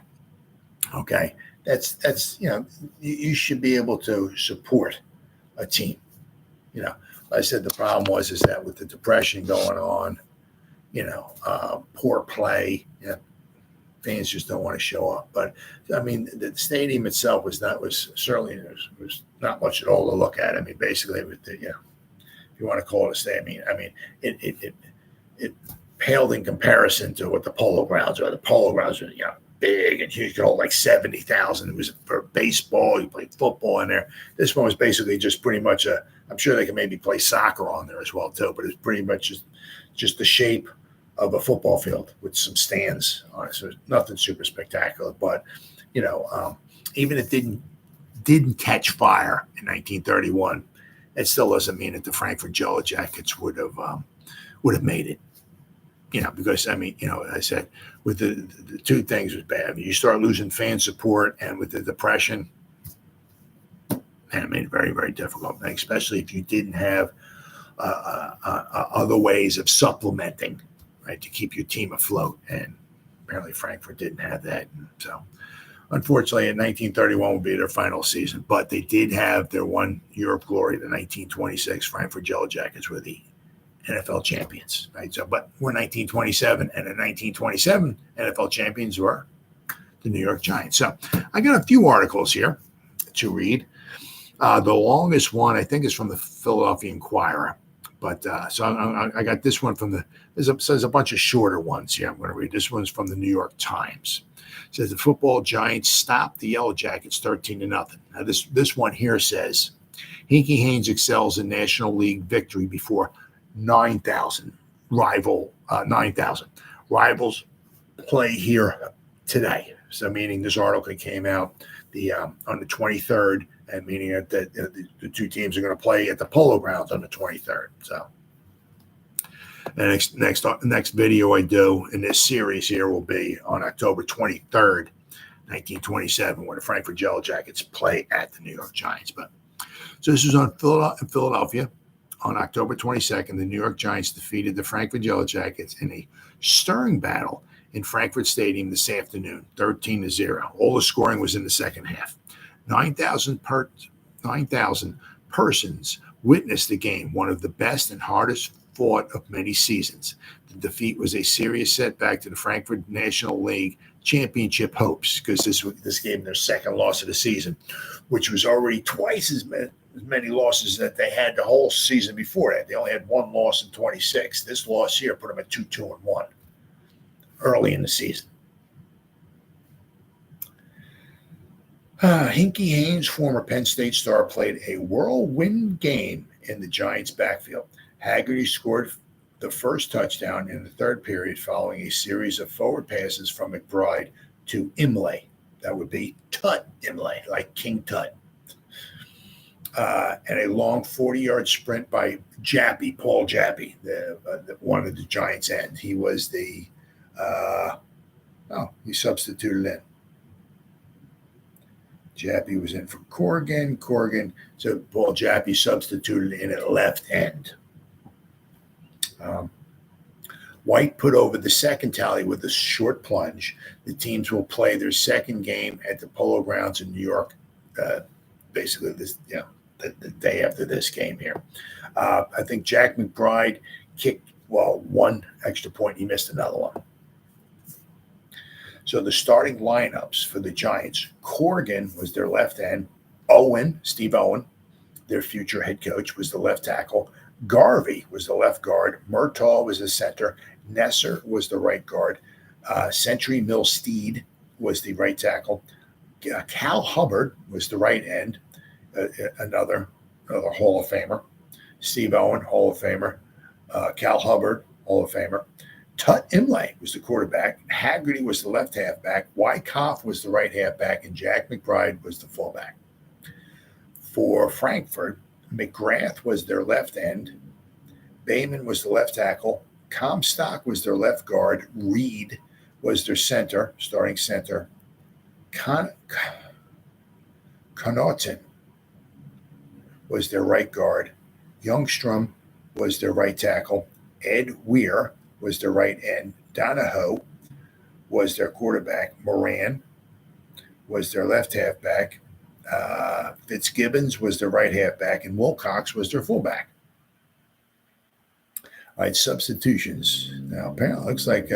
okay, that's you should be able to support a team. I said the problem was that with the depression going on, poor play, fans just don't want to show up. But I mean, the stadium itself was certainly not much at all to look at. I mean, basically, if you want to call it a stadium, I mean, it paled in comparison to what the Polo Grounds are. The Polo Grounds are big and huge. You could hold like 70,000. It was for baseball. You played football in there. This one was basically just pretty much I'm sure they can maybe play soccer on there as well too, but it's pretty much just the shape of a football field with some stands on it. So nothing super spectacular, but even if it didn't catch fire in 1931, it still doesn't mean that the Frankfurt Yellow Jackets would have made it. Because I mean, I said with the two things was bad. I mean, you start losing fan support, and with the depression, and it made it very, very difficult, especially if you didn't have other ways of supplementing, right, to keep your team afloat. And apparently Frankfurt didn't have that. And so unfortunately, in 1931 would be their final season. But they did have their one year of glory, the 1926 Frankfurt Yellow Jackets were the NFL champions, right? So, but we're 1927, and the 1927 NFL champions were the New York Giants. So I got a few articles here to read. The longest one, I think, is from the Philadelphia Inquirer. But so I got this one from there's a bunch of shorter ones here I'm going to read. This one's from the New York Times. It says the football Giants stopped the Yellow Jackets 13-0. Now this one here says Hinkie Haynes excels in National League victory before 9,000 rivals play here today. So meaning this article came out on the 23rd, and meaning that the two teams are going to play at the Polo Grounds on the 23rd. So the next video I do in this series here will be on October 23rd, 1927, where the Frankfurt Yellow Jackets play at the New York Giants. But so this is on Philadelphia on October 22nd, the New York Giants defeated the Frankford Yellow Jackets in a stirring battle in Frankfurt Stadium this afternoon, 13-0. All the scoring was in the second half. 9,000 persons witnessed the game, one of the best and hardest fought of many seasons. The defeat was a serious setback to the Frankfurt National League championship hopes, because this gave them their second loss of the season, which was already twice as many losses that they had the whole season before that. They only had one loss in 26. This loss here put them at 2-2-1 early in the season. Hinkie Haynes, former Penn State star, played a whirlwind game in the Giants' backfield. Haggerty scored the first touchdown in the third period following a series of forward passes from McBride to Imlay. That would be Tut Imlay, like King Tut. And a long 40-yard sprint by Paul Jappy, one of the Giants' end. He was he substituted in. Jappy was in for Corrigan. So Paul Jappy substituted in at left end. White put over the second tally with a short plunge. The teams will play their second game at the Polo Grounds in New York, basically the day after this game here. I think Jack McBride kicked, one extra point. He missed another one. So the starting lineups for the Giants: Corrigan was their left end. Steve Owen, their future head coach, was the left tackle. Garvey was the left guard. Murtaugh was the center. Nesser was the right guard. Century Milsteed was the right tackle. Cal Hubbard was the right end, another Hall of Famer. Steve Owen, Hall of Famer. Cal Hubbard, Hall of Famer. Tut Imlay was the quarterback. Haggerty was the left halfback. Wyckoff was the right halfback, and Jack McBride was the fullback. For Frankfurt, McGrath was their left end. Bayman was the left tackle. Comstock was their left guard. Reed was their starting center. Connaughton was their right guard. Youngstrom was their right tackle. Ed Weir was their right end. Donahoe was their quarterback. Moran was their left halfback. Fitzgibbons was their right halfback, and Wilcox was their fullback. All right, substitutions. Now, apparently, it looks like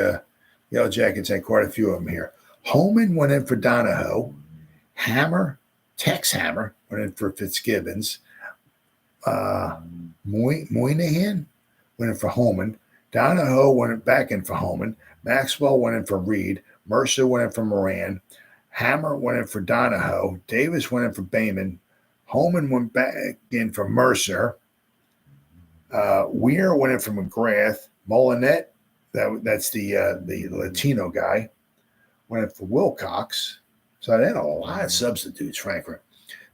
Yellow Jackets had quite a few of them here. Holman went in for Donahoe. Tex Hammer went in for Fitzgibbons. Moynihan went in for Holman. Donahoe went back in for Holman. Maxwell went in for Reed. Mercer went in for Moran. Hammer went in for Donahoe. Davis went in for Bayman. Holman went back in for Mercer. Weir went in for McGrath. Molinet, that's the Latino guy, went in for Wilcox. So they had a lot of substitutes, Frankfurt.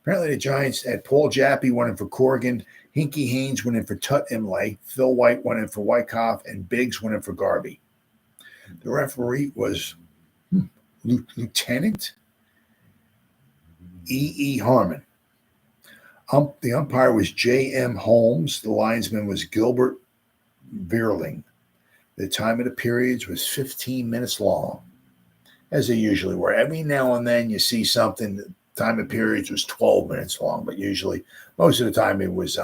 Apparently the Giants had Paul Jappy went in for Corrigan. Hinkie Haynes went in for Tut Imlay. Phil White went in for Wyckoff. And Biggs went in for Garvey. The referee was Lieutenant E.E. Harmon. The umpire was J.M. Holmes. The linesman was Gilbert Veerling. The time of the periods was 15 minutes long, as they usually were. Every now and then you see something. The time of periods was 12 minutes long, but usually, most of the time, it was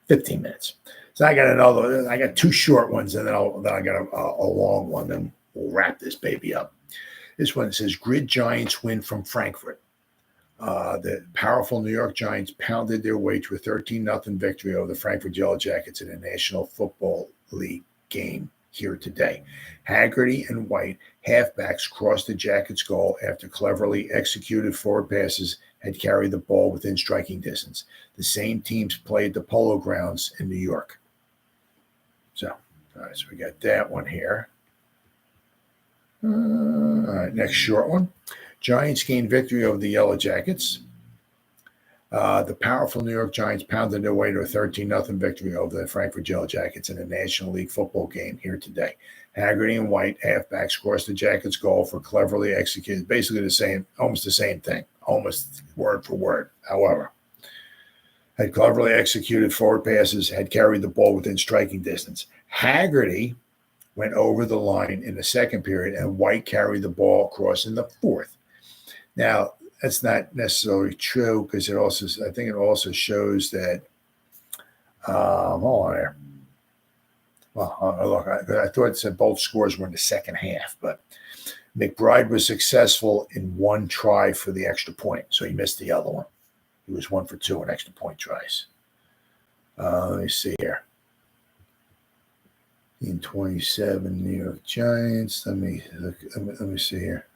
15 minutes. So I got two short ones, and then I got a long one, and we'll wrap this baby up. This one says, Grid Giants win from Frankfurt. The powerful New York Giants pounded their way to a 13-0 victory over the Frankfurt Yellow Jackets in a National Football League game here today. Haggerty and White, halfbacks, crossed the Jackets' goal after cleverly executed forward passes had carried the ball within striking distance. The same teams played the Polo Grounds in New York. So we got that one here. All right, next short one. Giants gained victory over the Yellow Jackets. The powerful New York Giants pounded their way to a 13-0 victory over the Frankfurt Yellow Jackets in a National League football game here today. Haggerty and White, halfbacks, crossed the Jackets' goal for cleverly executed, basically almost the same thing, almost word for word. However, had cleverly executed forward passes, had carried the ball within striking distance. Haggerty went over the line in the second period, and White carried the ball across in the fourth. Now, that's not necessarily true because I think it also shows that, hold on there. Well, look, I thought it said both scores were in the second half, but McBride was successful in one try for the extra point, so he missed the other one. He was 1 for 2 on extra point tries. Let me see here. In 27, New York Giants. Let me see here.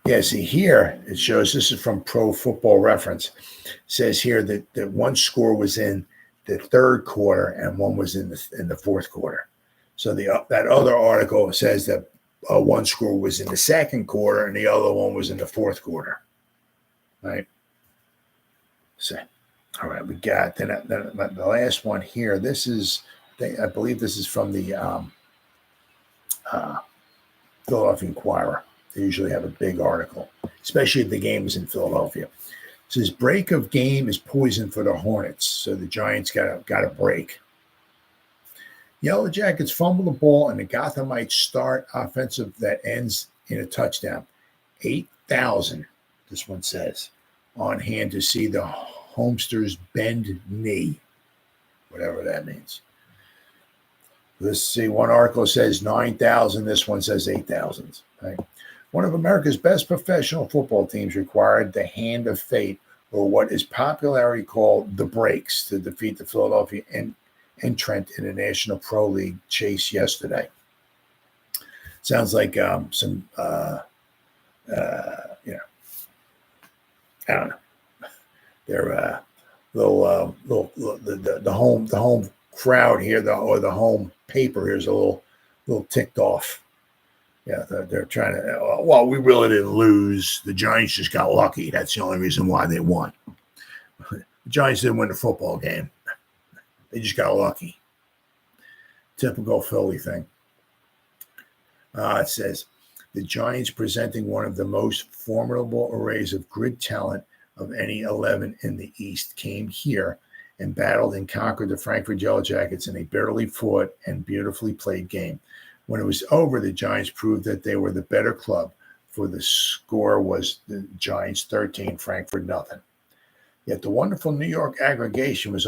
Yeah, see here, it shows, this is from Pro Football Reference. It says here that one score was in the third quarter and one was in the fourth quarter. So that other article says that one score was in the second quarter and the other one was in the fourth quarter. Right? So, all right, we got then the last one here. This is, I believe this is from the Philadelphia Inquirer. They usually have a big article, especially if the game is in Philadelphia. It says break of game is poison for the Hornets, so the Giants got a break. Yellow Jackets fumble the ball, and the Gothamites start offensive that ends in a touchdown. 8,000, this one says, on hand to see the Homesters bend knee, whatever that means. Let's see, one article says 9,000, this one says 8,000. Right? One of America's best professional football teams required the hand of fate, or what is popularly called the breaks, to defeat the Philadelphia entrant in the National Pro League chase yesterday. Sounds like some, I don't know. They're the home crowd here, or the home paper here is a little ticked off. Yeah, they're trying to. Well, we really didn't lose. The Giants just got lucky. That's the only reason why they won. The Giants didn't win the football game. They just got lucky. Typical Philly thing. It says, the Giants, presenting one of the most formidable arrays of grid talent of any 11 in the East, came here and battled and conquered the Frankford Yellow Jackets in a bitterly fought and beautifully played game. When it was over, the Giants proved that they were the better club, for the score was the Giants 13, Frankfurt nothing. Yet the wonderful New York aggregation was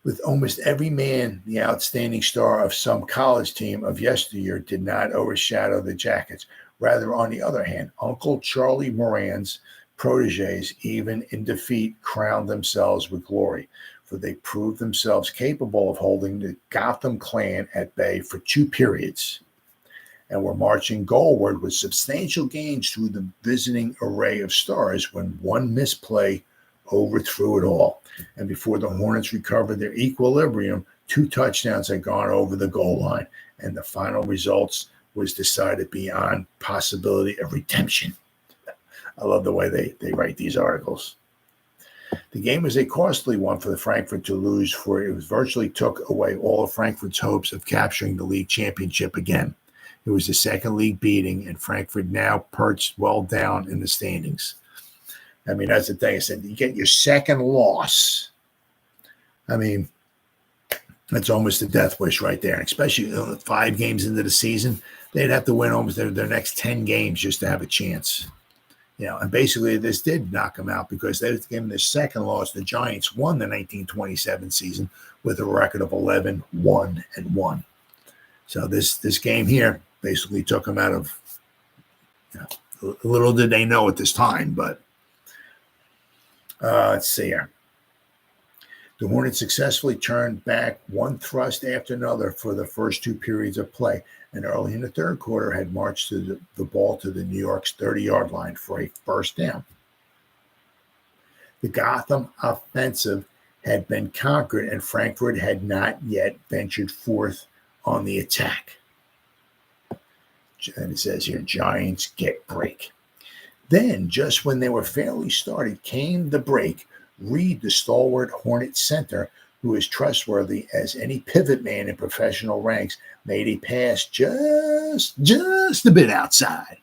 with almost every man the outstanding star of some college team of yesteryear did not overshadow the Jackets. Rather, on the other hand, Uncle Charlie Moran's proteges, even in defeat, crowned themselves with glory, for they proved themselves capable of holding the Gotham clan at bay for 2 periods and were marching goalward with substantial gains through the visiting array of stars when one misplay overthrew it all. And before the Hornets recovered their equilibrium, 2 touchdowns had gone over the goal line, and the final results was decided beyond possibility of redemption. I love the way they write these articles. The game was a costly one for the Frankfurt to lose, for it virtually took away all of Frankfurt's hopes of capturing the league championship again. It was the second league beating, and Frankfurt now perched well down in the standings. I mean, that's the thing. I said, you get your second loss. I mean, that's almost a death wish right there. And especially 5 games into the season, they'd have to win almost their next 10 games just to have a chance. And basically this did knock them out because they gave them their second loss. The Giants won the 1927 season with a record of 11-1-1. So this game here basically took them out of, little did they know at this time, but let's see here. The Hornets successfully turned back one thrust after another for the first 2 periods of play, and early in the third quarter had marched the ball to the New York's 30-yard line for a first down. The Gotham offensive had been conquered, and Frankfurt had not yet ventured forth on the attack. And it says here, Giants get break. Then, just when they were fairly started, came the break. Reed, the stalwart Hornet center, who is trustworthy as any pivot man in professional ranks, made a pass just a bit outside.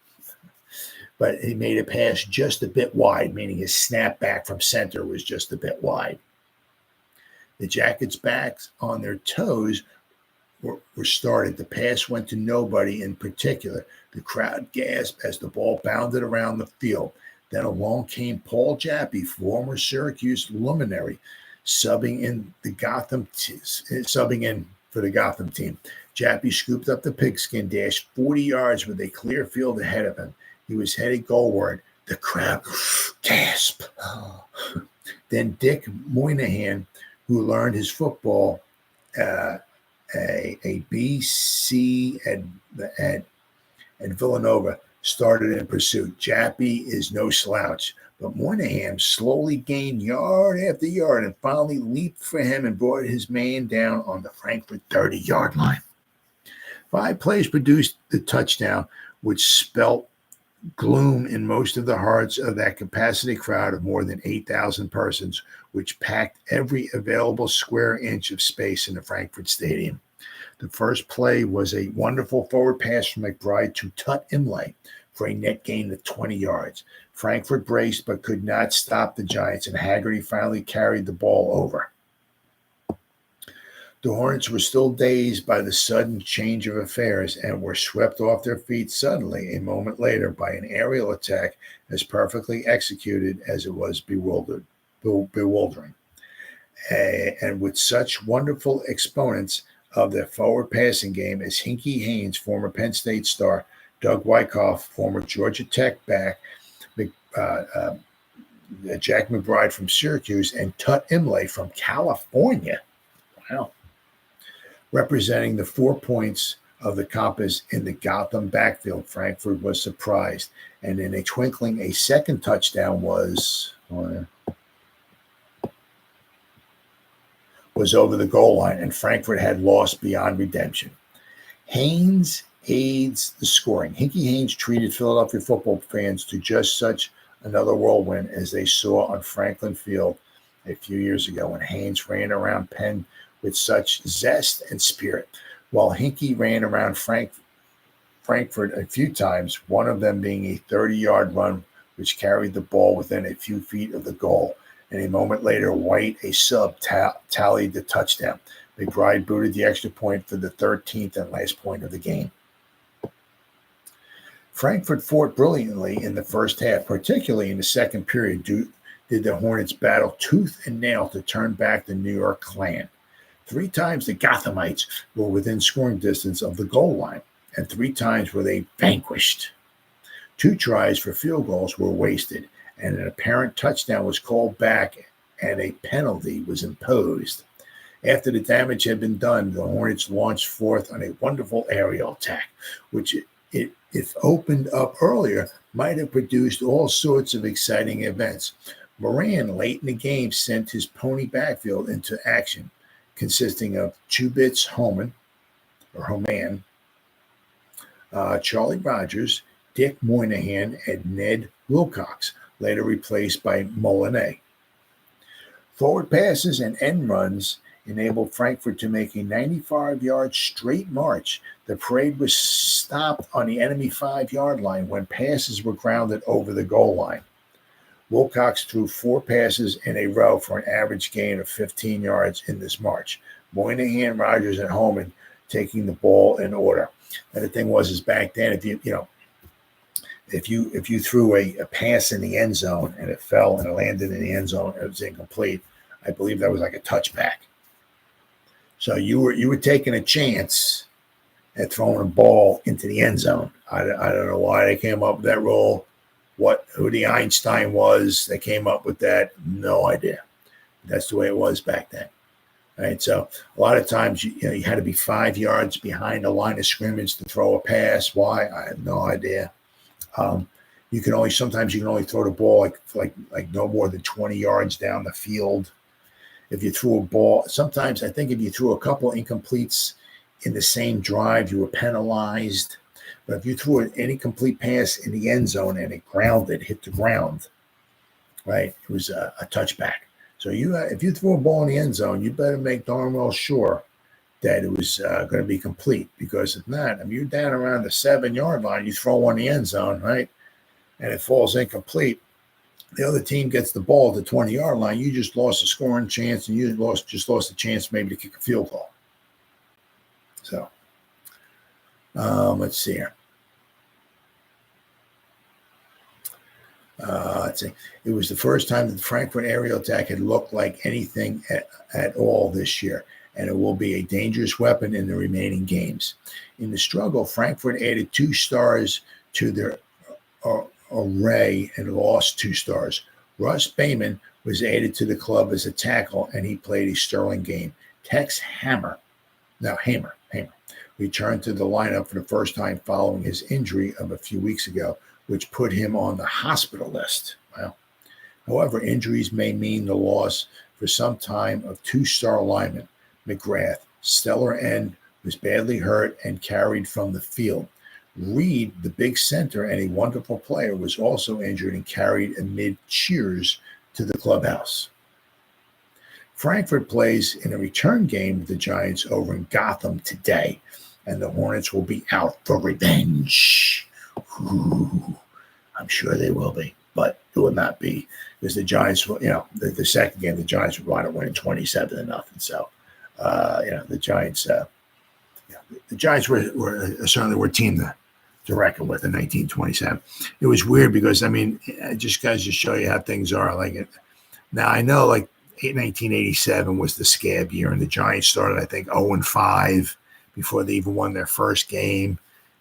but he made a pass just a bit wide, meaning his snap back from center was just a bit wide. The Jackets' backs on their toes were started. The pass went to nobody in particular. The crowd gasped as the ball bounded around the field. Then along came Paul Jaffe, former Syracuse luminary, subbing in for the Gotham team. Jaffe scooped up the pigskin, dashed 40 yards with a clear field ahead of him. He was headed goalward. The crowd gasped. Then Dick Moynihan, who learned his football a BC at Villanova, started in pursuit. Jaffe is no slouch, but Moynihan slowly gained yard after yard and finally leaped for him and brought his man down on the Frankford 30-yard line. 5 plays produced the touchdown, which spelt gloom in most of the hearts of that capacity crowd of more than 8,000 persons, which packed every available square inch of space in the Frankfurt Stadium. The first play was a wonderful forward pass from McBride to Tut Imlay for a net gain of 20 yards. Frankfurt braced but could not stop the Giants, and Haggerty finally carried the ball over. The Hornets were still dazed by the sudden change of affairs and were swept off their feet suddenly a moment later by an aerial attack as perfectly executed as it was bewildering. And with such wonderful exponents of the forward passing game as Hinkie Haynes, former Penn State star, Doug Wyckoff, former Georgia Tech back, Jack McBride from Syracuse, and Tut Imlay from California. Wow. Representing the 4 points of the compass in the Gotham backfield, Frankfurt was surprised, and in a twinkling, a second touchdown was over the goal line, and Frankfurt had lost beyond redemption. Haynes aids the scoring. Hinkie Haynes treated Philadelphia football fans to just such another whirlwind as they saw on Franklin Field a few years ago when Haynes ran around Penn with such zest and spirit, while Hinkie ran around Frankfurt a few times, one of them being a 30-yard run which carried the ball within a few feet of the goal. And a moment later, White, a sub, tallied the touchdown. McBride booted the extra point for the 13th and last point of the game. Frankfurt fought brilliantly in the first half, particularly in the second period. Did the Hornets battle tooth and nail to turn back the New York Clan. 3 times the Gothamites were within scoring distance of the goal line, and 3 times were they vanquished. 2 tries for field goals were wasted, and an apparent touchdown was called back, and a penalty was imposed. After the damage had been done, the Hornets launched forth on a wonderful aerial attack, which, if opened up earlier, might have produced all sorts of exciting events. Moran, late in the game, sent his pony backfield into action, consisting of Chubitz Homan, Charlie Rogers, Dick Moynihan, and Ned Wilcox, later replaced by Molinet. Forward passes and end runs enabled Frankfurt to make a 95-yard straight march. The parade was stopped on the enemy 5-yard line when passes were grounded over the goal line. Wilcox threw 4 passes in a row for an average gain of 15 yards in this march. Moynihan, Rogers, and Homan taking the ball in order. And the thing was, back then, if you threw a pass in the end zone and it fell and it landed in the end zone and it was incomplete, I believe that was like a touchback. So you were taking a chance at throwing a ball into the end zone. I don't know why they came up with that rule. Who the Einstein was that came up with that, no idea. That's the way it was back then. Right, so a lot of times you had to be 5 yards behind the line of scrimmage to throw a pass. Why? I have no idea. Sometimes you can only throw the ball like no more than 20 yards down the field. If you threw a ball, sometimes I think if you threw a couple incompletes in the same drive, you were penalized. But if you threw an incomplete pass in the end zone and it hit the ground, right, it was a touchback. So if you threw a ball in the end zone, you better make darn well sure that it was going to be complete. Because if not, you're down around the 7-yard line, you throw one in the end zone, right? and it falls incomplete, the other team gets the ball at the 20-yard line, you just lost a scoring chance, and you just lost a chance maybe to kick a field goal. So, let's see here. Let's see. It was the first time that the Frankfurt aerial attack had looked like anything at all this year, and it will be a dangerous weapon in the remaining games. In the struggle, Frankfurt added 2 stars to their array and lost 2 stars. Russ Bayman was added to the club as a tackle, and he played a sterling game. Tex Hamer returned to the lineup for the first time following his injury of a few weeks ago, which put him on the hospital list. Wow. However, injuries may mean the loss for some time of 2-star lineman McGrath. Stellar end was badly hurt and carried from the field. Reed, the big center and a wonderful player, was also injured and carried amid cheers to the clubhouse. Frankfurt plays in a return game with the Giants over in Gotham today, and the Hornets will be out for revenge. Ooh, I'm sure they will be, but it will not be because the Giants will, the second game, the Giants would wind up winning 27-0. So, the Giants, the Giants were certainly a team to reckon with in 1927. It was weird because, just guys to show you how things are. Now I know 1987 was the scab year, and the Giants started, I think, 0-5 before they even won their first game.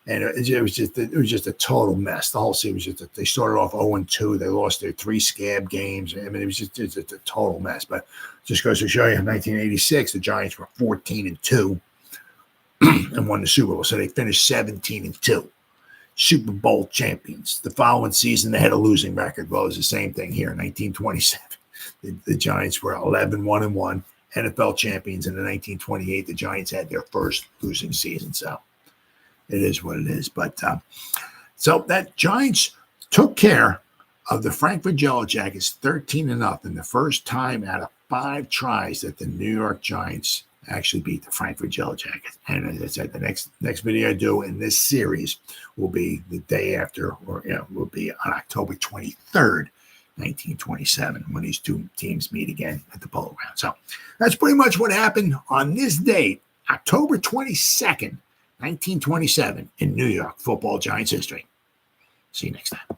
And it was just a total mess. The whole season was they started off 0-2. They lost their 3 scab games. It was just a total mess. But just goes to show you, in 1986, the Giants were 14-2 and won the Super Bowl. So they finished 17-2, Super Bowl champions. The following season, they had a losing record. Well, it was the same thing here in 1927. The Giants were 11-1-1, NFL champions. And in 1928, the Giants had their first losing season. So it is what it is. But so that Giants took care of the Frankfurt Yellow Jackets 13-0, the first time out of 5 tries that the New York Giants actually beat the Frankfurt Yellow Jackets. And as I said, the next video I do in this series will be the day after, or will be on October 23rd, 1927, when these 2 teams meet again at the Polo Grounds. So that's pretty much what happened on this date, October 22nd, 1927, in New York football Giants history. See you next time.